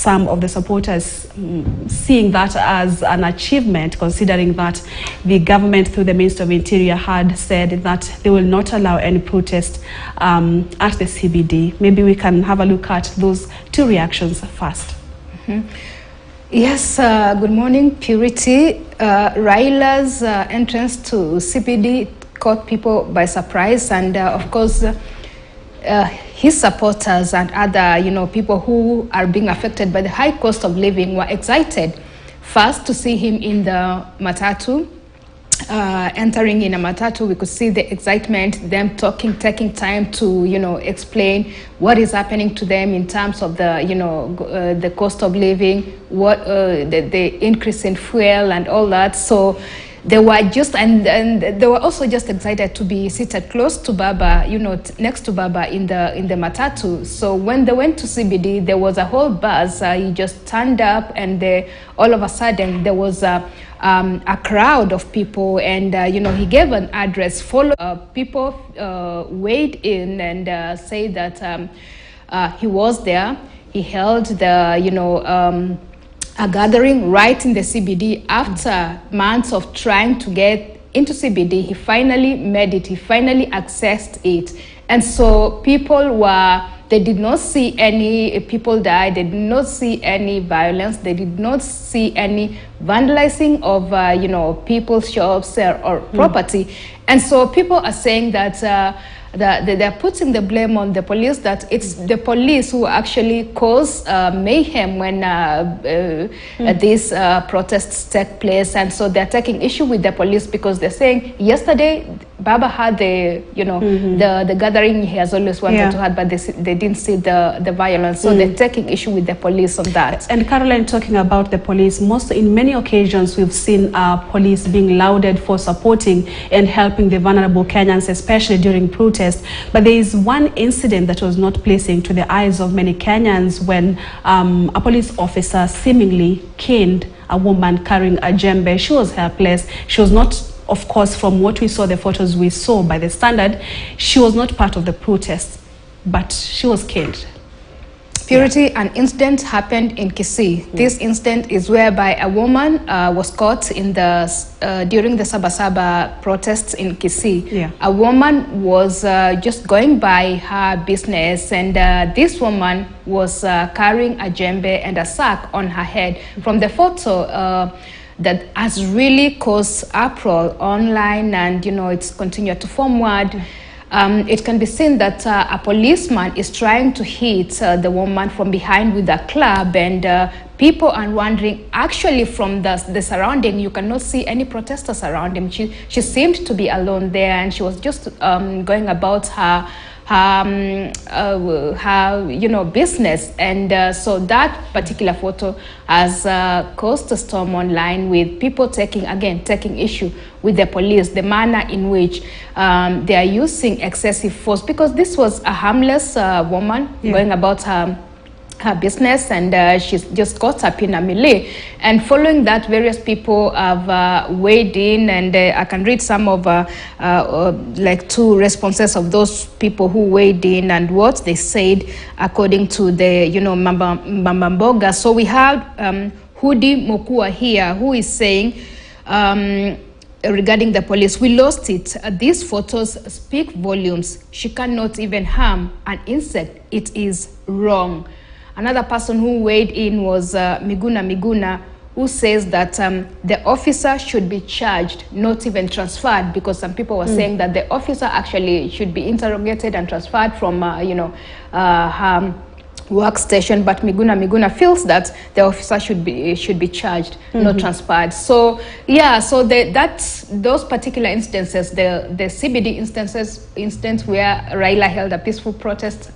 some of the supporters seeing that as an achievement, considering that the government through the Minister of Interior had said that they will not allow any protest at the CBD. Maybe we can have a look at those two reactions first. Yes, good morning, Purity. Raila's entrance to CBD caught people by surprise, and of course, his supporters and other, people who are being affected by the high cost of living were excited. First, to see him in the Matatu, entering in a Matatu, we could see the excitement, them talking, taking time to, explain what is happening to them in terms of the, the cost of living, what the increase in fuel and all that. So they were just, and they were also just excited to be seated close to Baba, next to Baba in the Matatu. So when they went to CBD, there was a whole buzz. He just turned up, and all of a sudden there was a crowd of people, and he gave an address. People weighed in and said that he was there. He held the a gathering right in the CBD. After months of trying to get into CBD, he finally made it. He finally accessed it. And so they did not see any people die. They did not see any violence. They did not see any vandalizing of, people's shops or property. And so people are saying that they're putting the blame on the police, that it's the police who actually cause mayhem when these protests take place. And so they're taking issue with the police because they're saying yesterday Baba had the gathering he has always wanted to have, but they didn't see the violence. So they're taking issue with the police on that. And Caroline, talking about the police, in many occasions we've seen police being lauded for supporting and helping the vulnerable Kenyans, especially during protests. But there is one incident that was not pleasing to the eyes of many Kenyans when a police officer seemingly caned a woman carrying a djembe. She was helpless. She was not, of course, from what we saw, the photos we saw by the standard, she was not part of the protest, but she was caned. Purity, an incident happened in Kisii. This incident is whereby a woman was caught in during the Sabasaba protests in Kisii. A woman was just going by her business, and this woman was carrying a djembe and a sack on her head. From the photo, that has really caused uproar online, and it's continued to forward. It can be seen that a policeman is trying to hit the woman from behind with a club, and people are wondering, actually from the surrounding, you cannot see any protesters around him. She seemed to be alone there, and she was just going about her business. And so that particular photo has caused a storm online, with people taking issue with the police, the manner in which they are using excessive force, because this was a harmless woman going about her business, and she's just caught up in a melee. And following that, various people have weighed in, and I can read some of like two responses of those people who weighed in and what they said according to the Mbamboga. So we have Hudi Mokua here, who is saying regarding the police, we lost it. These photos speak volumes. She cannot even harm an insect. It is wrong. Another person who weighed in was Miguna, who says that the officer should be charged, not even transferred, because some people were saying that the officer actually should be interrogated and transferred from, her workstation. But Miguna feels that the officer should be charged, not transferred. So those particular instances, the CBD instance where Raila held a peaceful protest,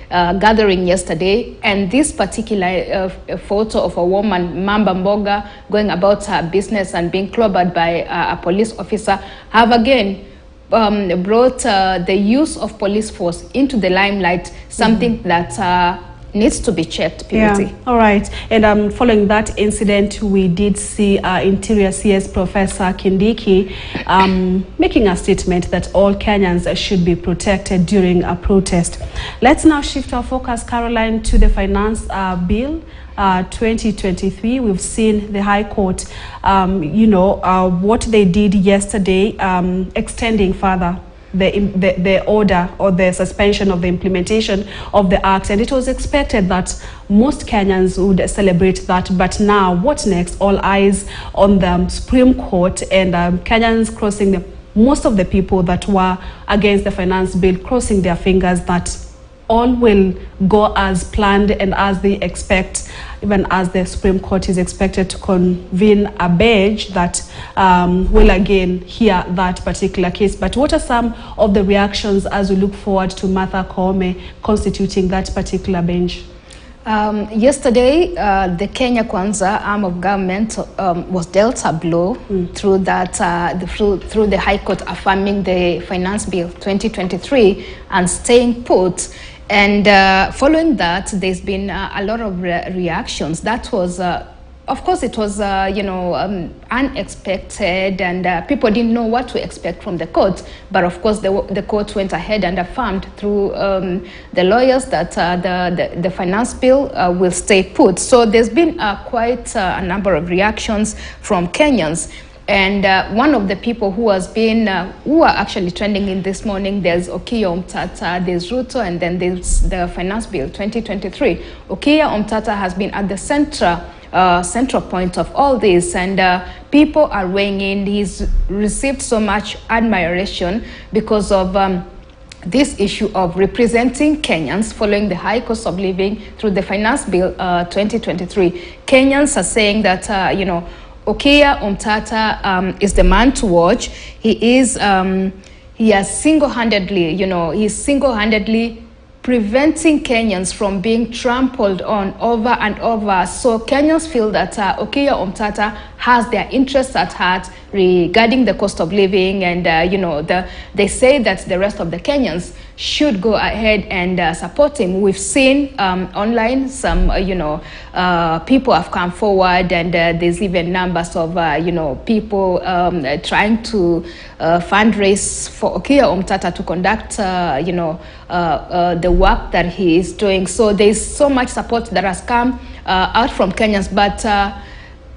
gathering yesterday, and this particular photo of a woman, Mamba Mboga, going about her business and being clobbered by a police officer, have again brought the use of police force into the limelight, something that needs to be checked, Purity. Yeah. All right. And following that incident, we did see Interior CS Professor Kindiki making a statement that all Kenyans should be protected during a protest. Let's now shift our focus, Caroline, to the finance bill 2023. We've seen the High Court, what they did yesterday, extending further the order or the suspension of the implementation of the act, and it was expected that most Kenyans would celebrate that. But now, what next? All eyes on the Supreme Court, and Kenyans crossing most of the people that were against the finance bill crossing their fingers that all will go as planned and as they expect, even as the Supreme Court is expected to convene a bench that will again hear that particular case. But what are some of the reactions as we look forward to Martha Koome constituting that particular bench? Yesterday, the Kenya Kwanza arm of government was dealt a blow through that through the High Court affirming the Finance Bill 2023 and staying put. And following that, there's been a lot of reactions. That was, of course, it was unexpected, and people didn't know what to expect from the court. But of course, the court went ahead and affirmed through the lawyers that the finance bill will stay put. So there's been quite a number of reactions from Kenyans. And one of the people who has been, who are actually trending in this morning, there's Okiya Omtata, there's Ruto, and then there's the Finance Bill 2023. Okiya Omtata has been at the central point of all this, and people are weighing in. He's received so much admiration because of this issue of representing Kenyans following the high cost of living through the Finance Bill 2023. Kenyans are saying that, Okiya Omtata is the man to watch. He is, he has single-handedly, he's single-handedly preventing Kenyans from being trampled on over and over. So Kenyans feel that Okiya Omtata has their interests at heart regarding the cost of living, and they say that the rest of the Kenyans should go ahead and support him. We've seen online some people have come forward, and there's even numbers of people trying to fundraise for Okiya Omtata to conduct the work that he is doing. So there's so much support that has come out from Kenyans, but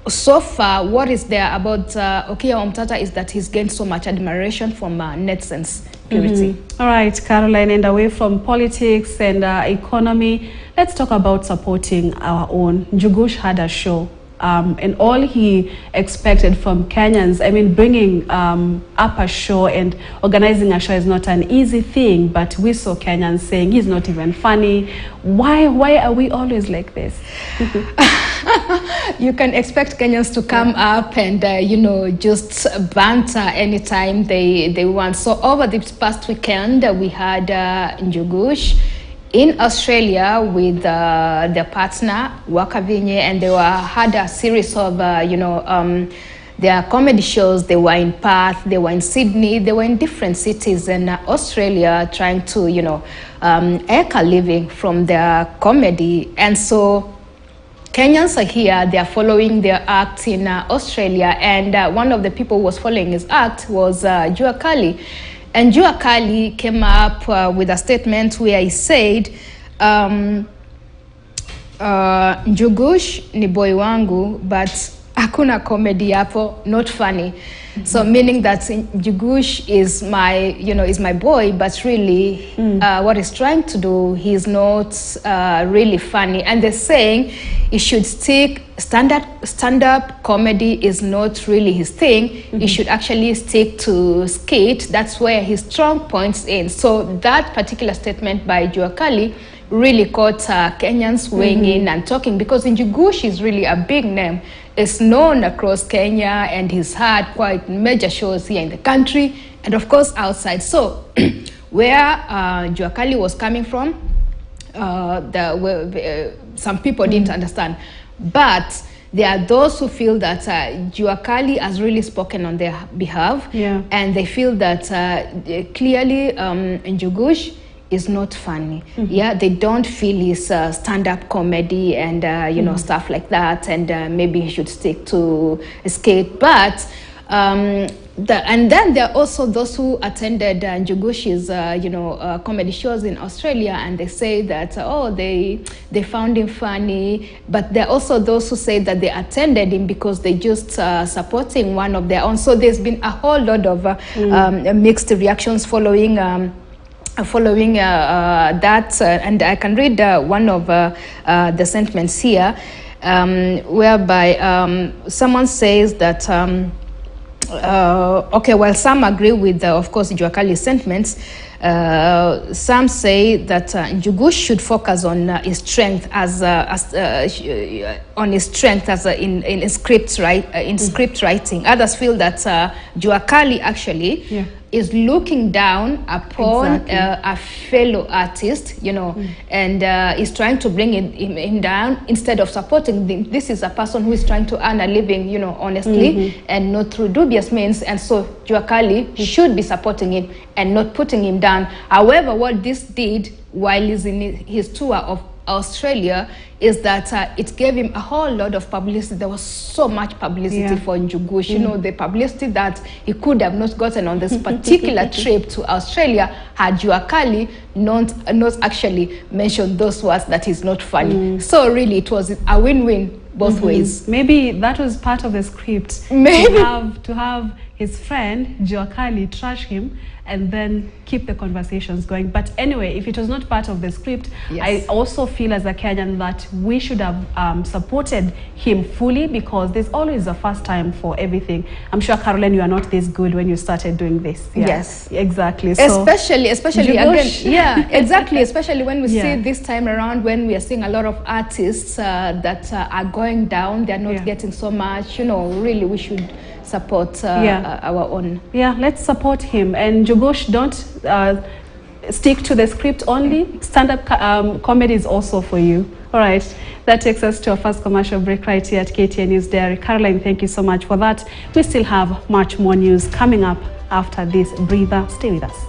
so far, what is there about Okiya Omtata is that he's gained so much admiration from netizens. Purity. All right, Caroline, and away from politics and economy, let's talk about supporting our own. Njugush had a show, and all he expected from Kenyans, I mean, bringing up a show and organizing a show is not an easy thing, but we saw Kenyans saying he's not even funny. Why are we always like this? You can expect Kenyans to come up and, just banter anytime they want. So over this past weekend, we had Njugush in Australia with their partner, Wakavinye, and they had a series of, their comedy shows. They were in Perth, they were in Sydney, they were in different cities in Australia trying to, make a living from their comedy. And so Kenyans are here, they are following their act in Australia, and one of the people who was following his act was Jua Kali. And Jua Kali came up with a statement where he said, Njugush ni boy wangu, but hakuna comedy hapo, not funny. So meaning that Njugush is my, is my boy, but really what he's trying to do, he's not really funny. And they're saying he should stick, stand-up comedy is not really his thing. He should actually stick to skit. That's where his strong points in. So that particular statement by Jua Kali really caught Kenyans weighing in and talking, because Njugush is really a big name. It's known across Kenya, and he's had quite major shows here in the country and of course outside. So where Jua Kali was coming from, some people didn't understand. But there are those who feel that Jua Kali has really spoken on their behalf, and they feel that clearly Njugush is not funny. Yeah, they don't feel his stand-up comedy and you know, stuff like that, and maybe he should stick to skate. But and then there are also those who attended Njugushi's you know, comedy shows in Australia, and they say that oh, they found him funny. But there are also those who say that they attended him because they just supporting one of their own. So there's been a whole lot of mixed reactions following that, and I can read one of the sentiments here, whereby someone says that okay, well, some agree with of course Jua Kali's sentiments. Some say that Njugu should focus on his strength in script writing. Others feel that Jua Kali actually is looking down upon a fellow artist, you know, and is trying to bring him down instead of supporting him. This is a person who is trying to earn a living, you know, honestly, and not through dubious means. And so Jua Kali should be supporting him and not putting him down. However, what this did while he's in his tour of Australia is that it gave him a whole lot of publicity. There was so much publicity for Njugush. You know, the publicity that he could have not gotten on this particular trip to Australia had Jua Kali not actually mentioned those words that is not funny. So really, it was a win-win both ways. Maybe that was part of the script. Maybe to have his friend Jua Kali trash him and then keep the conversations going. But anyway, if it was not part of the script, I also feel as a Kenyan that we should have supported him fully, because there's always a first time for everything. I'm sure, Caroline, you are not this good when you started doing this. Yes, exactly. So, especially again, exactly. Especially when we see this time around, when we are seeing a lot of artists that are going down, they're not getting so much. You know, really, we should support our own. Yeah, let's support him. And Njugush, don't stick to the script only. Stand-up comedy is also for you. All right, that takes us to our first commercial break right here at KTN News Diary. Caroline, thank you so much for that. We still have much more news coming up after this breather. Stay with us.